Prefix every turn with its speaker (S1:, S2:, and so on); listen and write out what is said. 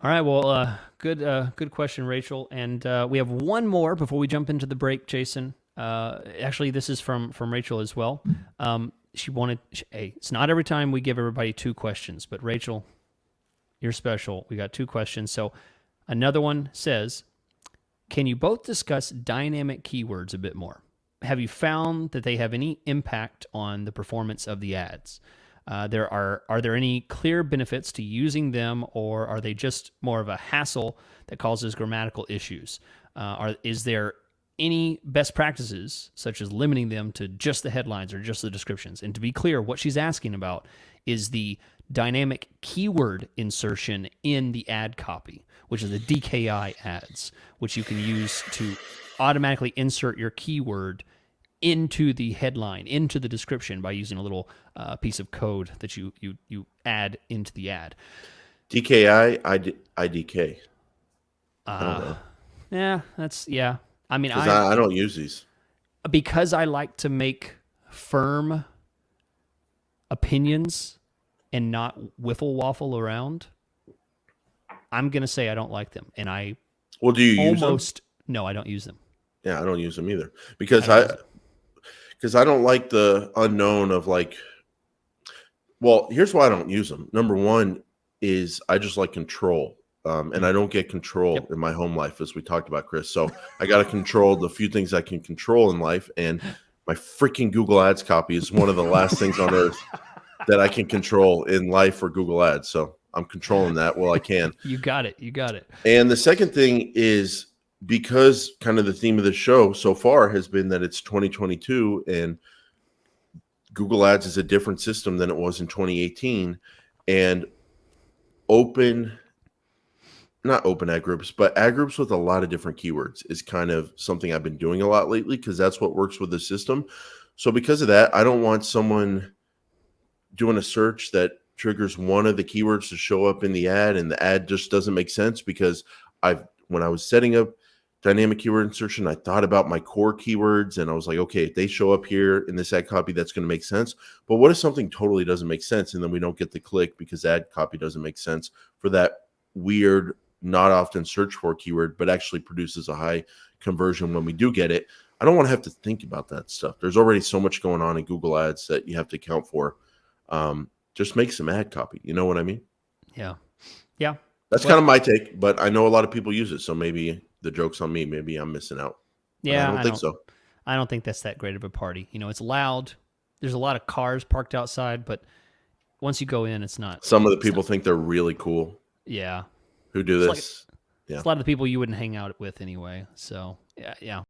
S1: All right. Well, good question, Rachel. And we have one more before we jump into the break, Jason. Actually, this is from Rachel as well. She wanted. Hey, it's not every time we give everybody two questions, but Rachel, you're special. We got two questions. So another one says, can you both discuss dynamic keywords a bit more? Have you found that they have any impact on the performance of the ads? Are there any clear benefits to using them, or are they just more of a hassle that causes grammatical issues? Is there any best practices, such as limiting them to just the headlines or just the descriptions? And to be clear, what she's asking about is the dynamic keyword insertion in the ad copy, which is the DKI ads, which you can use to automatically insert your keyword into the headline, into the description by using a little piece of code that you add into the ad.
S2: DKI, IDK. I don't know.
S1: Yeah. I mean,
S2: I don't use these.
S1: Because I like to make firm opinions and not wiffle waffle around, I'm going to say I don't like them. And
S2: Well, do you use them?
S1: No, I don't use them.
S2: Yeah, I don't use them either. Because I don't like the unknown of like, well, here's why I don't use them. Number one is I just like control. And I don't get control in my home life, as we talked about, Chris. So I got to control the few things I can control in life. And my freaking Google Ads copy is one of the last things on earth that I can control in life for Google Ads. So I'm controlling that while I can.
S1: You got it.
S2: And the second thing is, because kind of the theme of the show so far has been that it's 2022 and Google Ads is a different system than it was in 2018. And not open ad groups, but ad groups with a lot of different keywords is kind of something I've been doing a lot lately because that's what works with the system. So because of that, I don't want someone doing a search that triggers one of the keywords to show up in the ad and the ad just doesn't make sense, because when I was setting up dynamic keyword insertion, I thought about my core keywords and I was like, okay, if they show up here in this ad copy, that's going to make sense. But what if something totally doesn't make sense and then we don't get the click because ad copy doesn't make sense for that weird, not often searched for keyword, but actually produces a high conversion when we do get it? I don't want to have to think about that stuff. There's already so much going on in Google Ads that you have to account for. Just make some ad copy. You know what I mean?
S1: Yeah.
S2: That's kind of my take, but I know a lot of people use it. So maybe the joke's on me. Maybe I'm missing out.
S1: Yeah.
S2: I don't think so.
S1: I don't think that's that great of a party. It's loud. There's a lot of cars parked outside, but once you go in, it's not.
S2: Some of the people think they're really cool.
S1: Yeah.
S2: Who do this?
S1: It's a lot of the people you wouldn't hang out with anyway. So yeah.